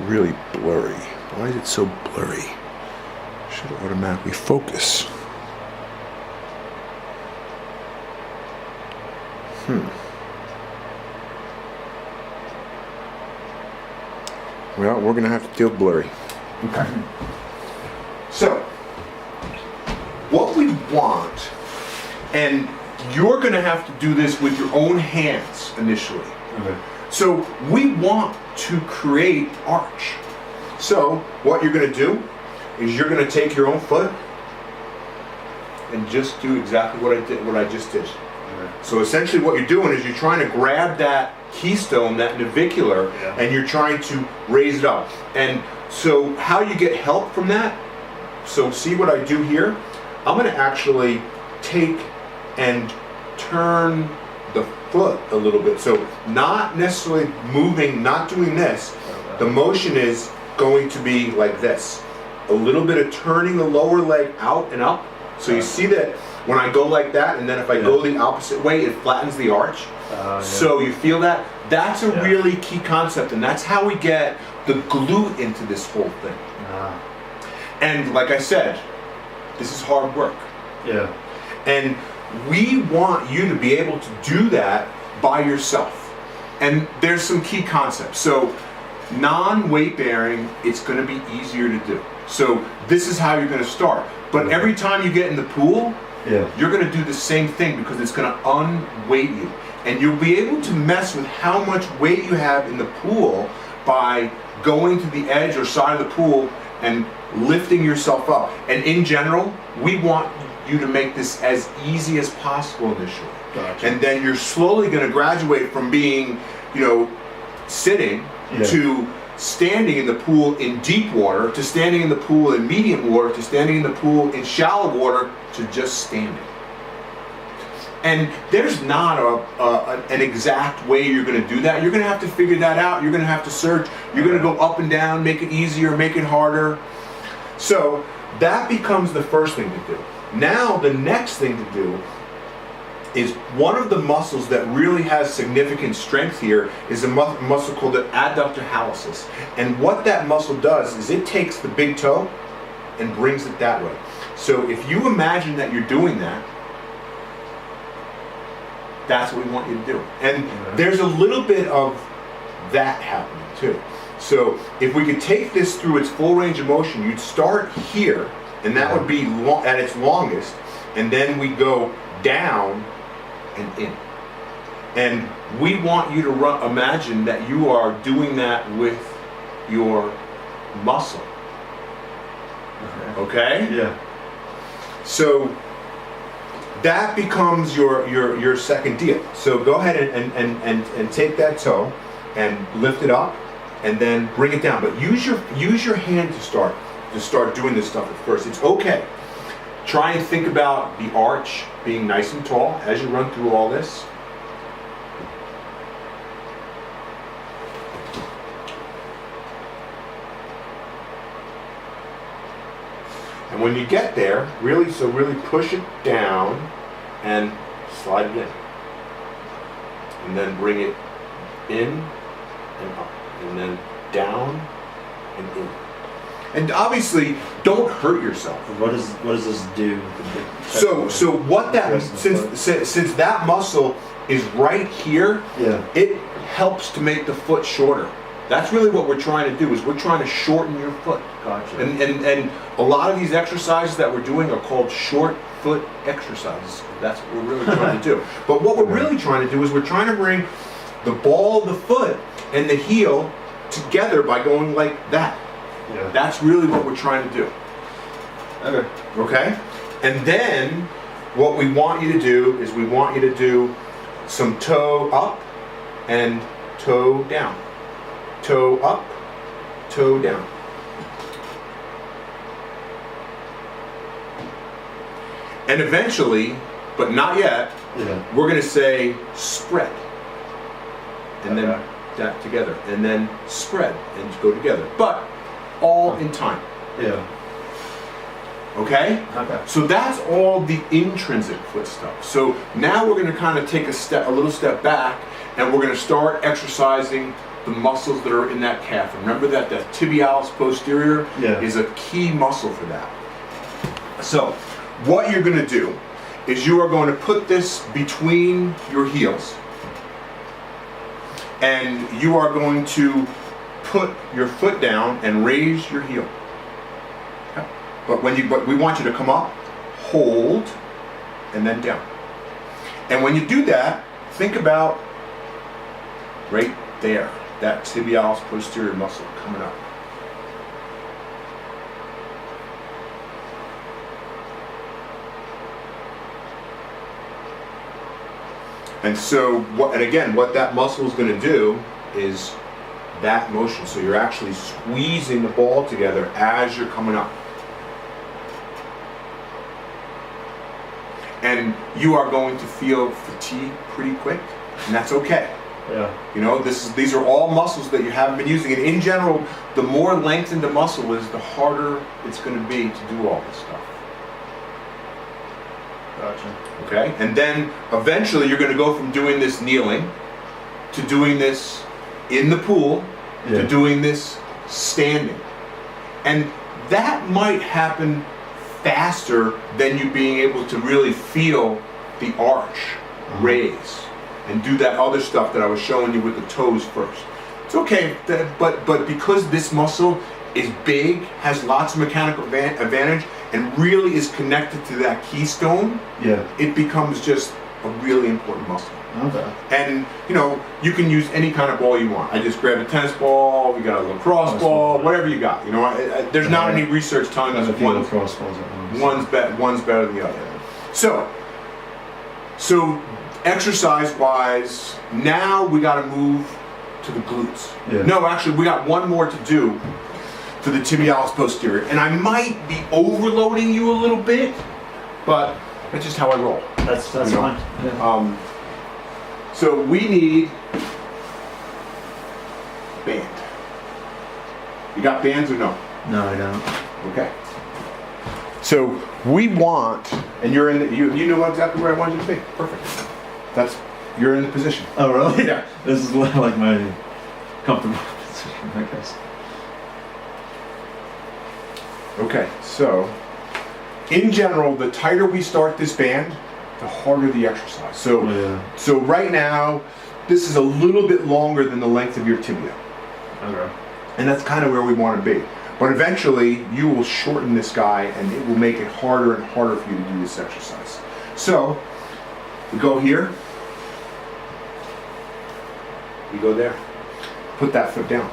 really blurry? Why is it so blurry? Should automatically focus. Well, we're gonna have to deal blurry. Okay. So, what we want, and you're gonna have to do this with your own hands initially. Okay. So, we want to create arch. So, what you're gonna do is you're gonna take your own foot and just do exactly what I just did. Okay. So essentially what you're doing is you're trying to grab that keystone, that navicular, and you're trying to raise it up. And so how you get help from that, so see what I do here? I'm gonna actually take and turn the foot a little bit. So not necessarily moving, not doing this. The motion is going to be like this. A little bit of turning the lower leg out and up. So you see that when I go like that, and then if I go the opposite way, it flattens the arch. So you feel that? That's a really key concept, and that's how we get the glute into this whole thing. And like I said, this is hard work. Yeah. And we want you to be able to do that by yourself. And there's some key concepts. So non-weight bearing, it's going to be easier to do. So this is how you're going to start. But every time you get in the pool, you're going to do the same thing because it's going to unweight you. And you'll be able to mess with how much weight you have in the pool by going to the edge or side of the pool and lifting yourself up. And in general, we want you to make this as easy as possible initially. Gotcha. And then you're slowly going to graduate from being, sitting to standing in the pool in deep water, to standing in the pool in medium water, to standing in the pool in shallow water, to just standing. And there's not an exact way you're going to do that. You're going to have to figure that out. You're going to have to search. You're going to go up and down, make it easier, make it harder. So that becomes the first thing to do. Now the next thing to do is one of the muscles that really has significant strength here is a muscle called the adductor hallucis. And what that muscle does is it takes the big toe and brings it that way. So if you imagine that you're doing that, that's what we want you to do. And there's a little bit of that happening too. So if we could take this through its full range of motion, you'd start here, and that would be at its longest, and then we go down and in. And we want you to imagine that you are doing that with your muscle. Okay? Yeah. So that becomes your second deal. So go ahead and take that toe and lift it up and then bring it down. But use your hand to start doing this stuff at first. It's okay. Try and think about the arch being nice and tall as you run through all this. And when you get there, really push it down and slide it in. And then bring it in and up. And then down and in. And obviously, don't hurt yourself. What does this do? So what that, since that muscle is right here, it helps to make the foot shorter. That's really what we're trying to do, is we're trying to shorten your foot. Gotcha. And a lot of these exercises that we're doing are called short foot exercises. That's what we're really trying to do. But what we're really trying to do is we're trying to bring the ball of the foot and the heel together by going like that. Yeah. That's really what we're trying to do. Okay. Okay? And then what we want you to do is we want you to do some toe up and toe down. Toe up, toe down. And eventually, but not yet, we're going to say spread. And then that together. And then spread and go together. But all in time. Yeah. Okay? Okay. So that's all the intrinsic foot stuff. So now we're going to kind of take a little step back, and we're going to start exercising the muscles that are in that calf. Remember that the tibialis posterior is a key muscle for that. So what you're going to do is you are going to put this between your heels, and you are going to put your foot down and raise your heel. Okay? But we want you to come up, hold, and then down. And when you do that, think about right there, that tibialis posterior muscle coming up. And so, what that muscle is going to do is that motion. So you're actually squeezing the ball together as you're coming up. And you are going to feel fatigue pretty quick, and that's okay. Yeah. You know, these are all muscles that you haven't been using. And in general, the more lengthened the muscle is, the harder it's going to be to do all this stuff. Gotcha. Okay? And then eventually you're going to go from doing this kneeling to doing this in the pool to doing this standing. And that might happen faster than you being able to really feel the arch raise and do that other stuff that I was showing you with the toes first. It's okay, but because this muscle is big, has lots of mechanical advantage, and really is connected to that keystone, it becomes just a really important muscle. Okay. And you know, you can use any kind of ball you want. I just grabbed a tennis ball, we got a lacrosse ball, whatever you got. You know, there's not any research telling us one's better than the other. So exercise-wise, now we got to move to the glutes. No, actually, we got one more to do to the tibialis posterior, and I might be overloading you a little bit, but that's just how I roll. That's fine. Yeah. So we need band. You got bands or no? No, I don't. Okay. So we want, and you're in the, you know exactly where I want you to be. Perfect. You're in the position. Oh, really? Yeah. This is like my comfortable position, I guess. Okay, so in general, the tighter we start this band, the harder the exercise. So right now, this is a little bit longer than the length of your tibia. Okay. And that's kind of where we want to be. But eventually, you will shorten this guy, and it will make it harder and harder for you to do this exercise. So, we go here. We go there. Put that foot down.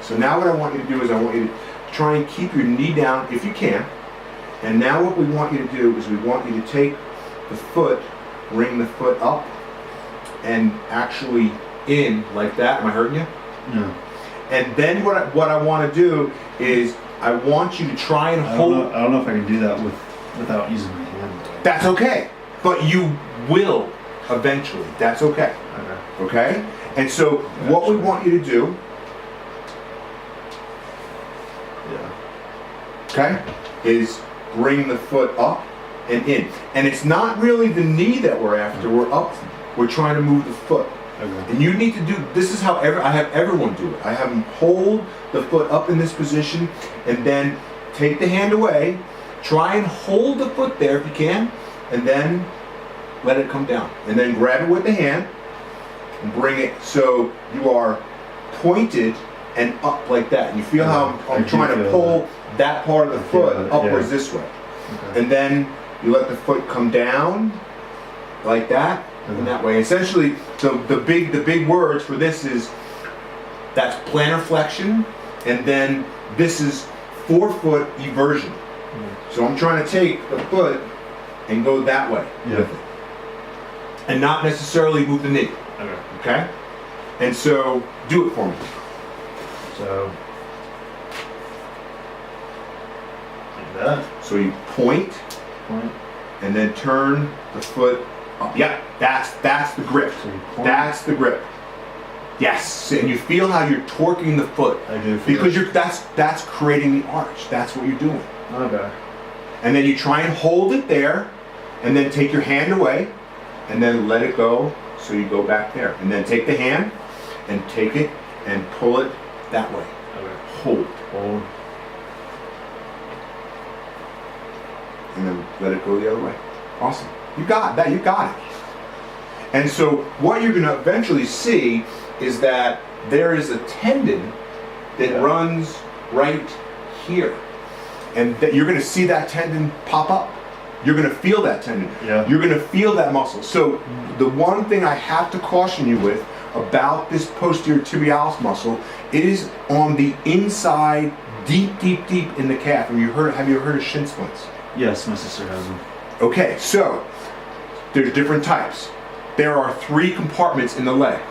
So now what I want you to do is I want you to try and keep your knee down if you can. And now what we want you to do is we want you to take the foot, bring the foot up, and actually in like that. Am I hurting you? No. And then what I want to do is I want you to try and hold. I don't know if I can do that without using my hand. That's okay, but you will eventually. That's okay. Okay? And so what we want you to do, okay, is bring the foot up and in. And it's not really the knee that we're after. We're trying to move the foot. Okay. And you need to do, this is how I have everyone do it. I have them hold the foot up in this position and then take the hand away, try and hold the foot there if you can, and then let it come down. And then grab it with the hand and bring it so you are pointed and up like that. And you feel how I'm trying to pull that part of the foot upwards this way. Okay. And then you let the foot come down like that. In that way, essentially, so the big words for this is that's plantar flexion, and then this is forefoot eversion. So I'm trying to take the foot and go that way with it, and not necessarily move the knee. Okay? And so do it for me. So like that. So you point, and then turn the foot. Yeah, that's the grip. That's the grip. Yes, and you feel how you're torquing the foot. I do feel because that's creating the arch. That's what you're doing. Okay. And then you try and hold it there, and then take your hand away, and then let it go. So you go back there, and then take the hand, and take it and pull it that way. Okay. Hold. Hold. And then let it go the other way. Awesome. You got that. You got it. And so what you're going to eventually see is that there is a tendon that runs right here. And that you're going to see that tendon pop up. You're going to feel that tendon. Yeah. You're going to feel that muscle. So the one thing I have to caution you with about this posterior tibialis muscle, it is on the inside, deep in the calf. Have you ever heard of shin splints? Yes, my sister has them. Okay, so there's different types. There are 3 compartments in the leg.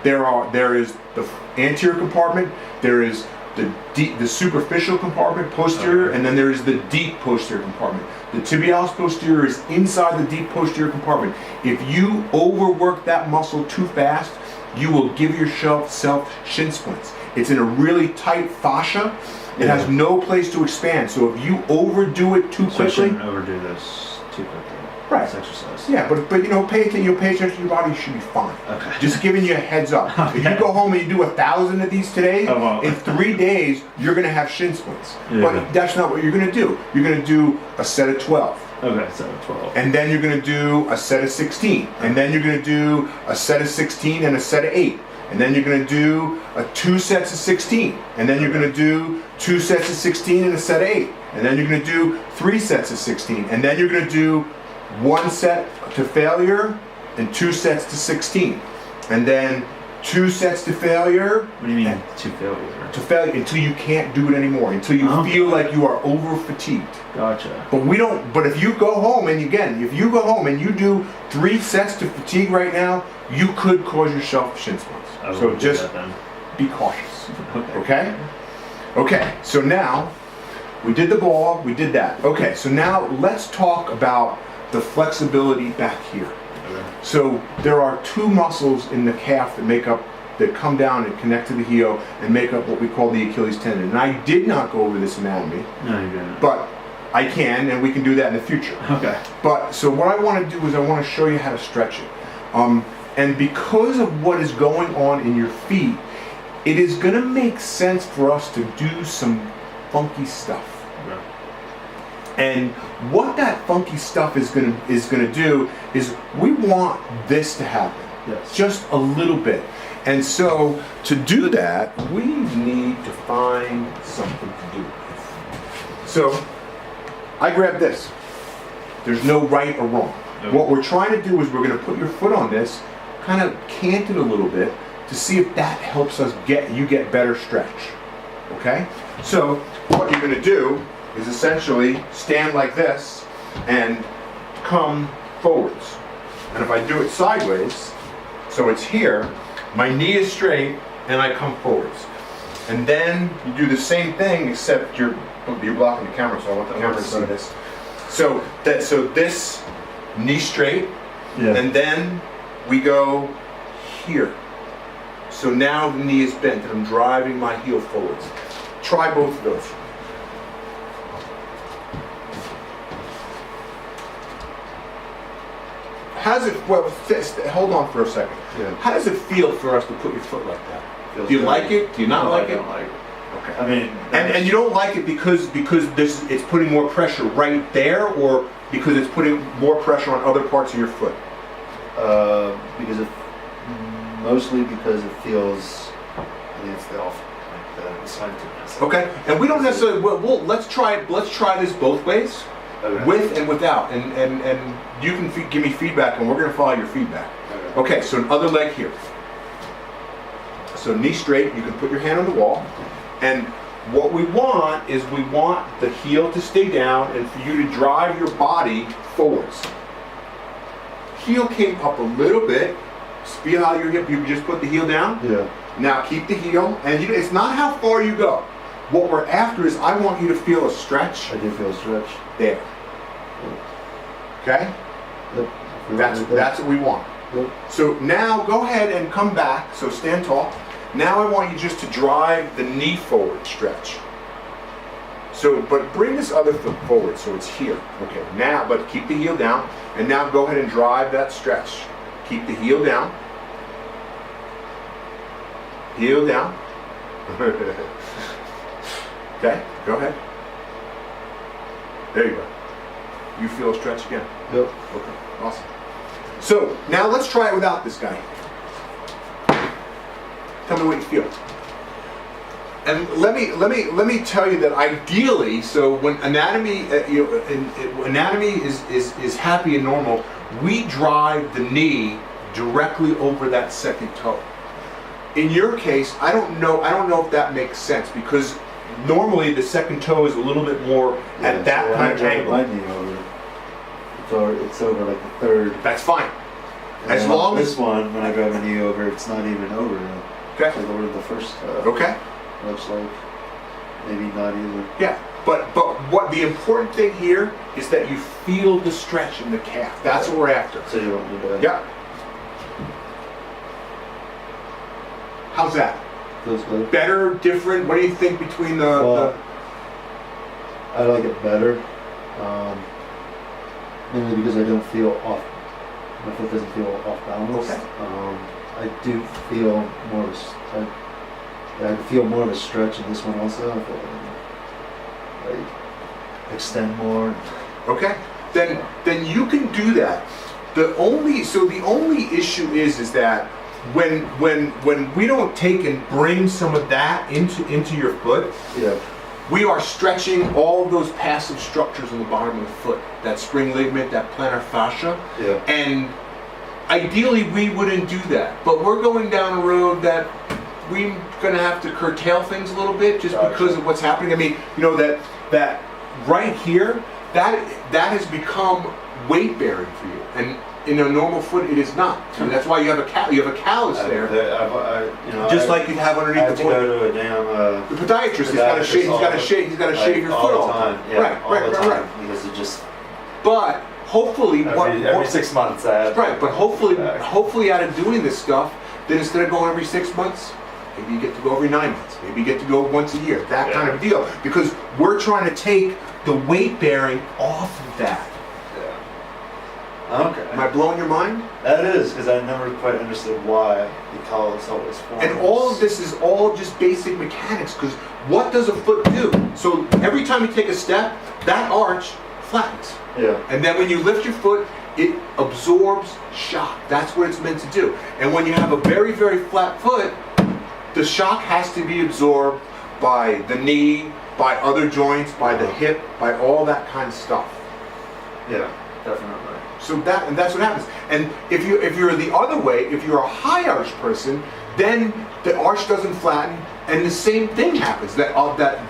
There is the anterior compartment, there is the superficial compartment, posterior, and then there is the deep posterior compartment. The tibialis posterior is inside the deep posterior compartment. If you overwork that muscle too fast, you will give yourself shin splints. It's in a really tight fascia. It has no place to expand. So if you overdo it too quickly, I shouldn't overdo this too quickly. Right. This exercise. Yeah, but pay attention to your body. You should be fine. Okay. Just giving you a heads up. Okay. If you go home and you do 1,000 of these today, Oh, wow. in 3 days you're gonna have shin splints. Yeah. But that's not what you're gonna do. You're gonna do a set of 12. Okay, so 12. And then you're gonna do a set of 16. And then you're gonna do a set of 16 and a set of 8. And then you're gonna do 2 sets of 16. And then you're gonna do 2 sets of 16 and a set of 8. And then you're gonna do 3 sets of 16. And then you're gonna do 1 set to failure and 2 sets to 16. And then 2 sets to failure. What do you mean to failure? To failure until you can't do it anymore, until you feel like you are over fatigued. Gotcha. But if you go home and if you go home and you do 3 sets to fatigue right now, you could cause yourself shin splints. So just be cautious. Okay? Okay, so now we did the ball, we did that. Okay, so now let's talk about the flexibility back here. Okay. So there are 2 muscles in the calf that come down and connect to the heel and make up what we call the Achilles tendon. And I did not go over this anatomy. No, you didn't. But I can, and we can do that in the future. Okay. But so what I want to do is I want to show you how to stretch it. And because of what is going on in your feet, it is going to make sense for us to do some funky stuff. Okay. And what that funky stuff is going to do is we want this to happen. Yes. Just a little bit. And so to do that, we need to find something to do. So I grabbed this. There's no right or wrong. Okay. What we're trying to do is we're going to put your foot on this, kind of cant it a little bit to see if that helps us get better stretch. Okay? So what you're going to do is essentially stand like this and come forwards. And if I do it sideways, so it's here, my knee is straight and I come forwards. And then you do the same thing except you're blocking the camera, so I want the camera to see this. So this knee straight, and then we go here. So now the knee is bent and I'm driving my heel forwards. Try both of those. How does it, hold on for a second. Yeah. How does it feel for us to put your foot like that? Feels Do you good. like it? Do you not like I it? don't like it. Okay. I mean, And you don't like it because it's putting more pressure right there, or because it's putting more pressure on other parts of your foot? Mostly because it feels, I think it's the scientific. Okay. And we don't necessarily. Well, let's try this both ways, Okay. with and without, and you can give me feedback, and we're going to follow your feedback. Okay. So other leg here. So knee straight. You can put your hand on the wall, and what we want is we want the heel to stay down and for you to drive your body forwards. Heel came up a little bit. Feel how your hip, you just put the heel down. Yeah. Now keep the heel, and it's not how far you go. What we're after is I want you to feel a stretch I do feel a stretch. there. Okay? Yep. That's what we want. Yep. So now go ahead and come back, so stand tall. Now I want you just to drive the knee forward stretch. So, but bring this other foot forward so it's here. Okay, now, but keep the heel down, and now go ahead and drive that stretch. Keep the heel down. Heel down. Okay, go ahead. There you go. You feel a stretch again? Yep. Okay, awesome. So now let's try it without this guy. Tell me what you feel. And let me tell you that ideally, so when anatomy, anatomy is happy and normal, we drive the knee directly over that second toe. In your case, I don't know if that makes sense, because normally the second toe is a little bit more at that kind of angle. My knee over, it's over like the third. That's fine. And As then long this as one, when I grab my knee over, it's not even over. okay, It's like over the first toe. okay. Looks like maybe not either. Yeah, but what the important thing here is that you feel the stretch in the calf. That's what we're after. So you want me to? Yeah. How's that? Feels good. Better, different? What do you think between Well, I like it better. Mainly because I don't feel off. My foot doesn't feel off balance. Okay. I do feel more of I feel more of a stretch in this one also. I feel like extend more. Okay, then you can do that. The only issue is that when we don't take and bring some of that into your foot, Yeah. we are stretching all of those passive structures on the bottom of the foot, that spring ligament, that plantar fascia, Yeah. and ideally we wouldn't do that. But we're going down a road that we're gonna have to curtail things a little bit just Gotcha. because of what's happening. I mean, you know, that right here, that has become weight bearing for you, and in a normal foot it is not. And that's why you have a callus there, just like you'd have I underneath have the to foot. go to a damn. The podiatrist, he's got to shave your foot all the time. Yeah, Right. Because it just But hopefully, every 6 months I have. right? But hopefully, Back. out of doing this stuff, then instead of going every 6 months, maybe you get to go every 9 months. Maybe you get to go once a year. That kind of deal. Because we're trying to take the weight bearing off of that. Yeah. Okay. Am I blowing your mind? That is, because I never quite understood why the callus always forms. And all of this is all just basic mechanics. Because what does a foot do? So every time you take a step, that arch flattens. Yeah. And then when you lift your foot, it absorbs shock. That's what it's meant to do. And when you have a very, very flat foot, the shock has to be absorbed by the knee, by other joints, by the hip, by all that kind of stuff. Yeah, definitely. So that's what happens. And if you're the other way, if you're a high arch person, then the arch doesn't flatten, and the same thing happens. That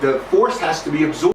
the force has to be absorbed.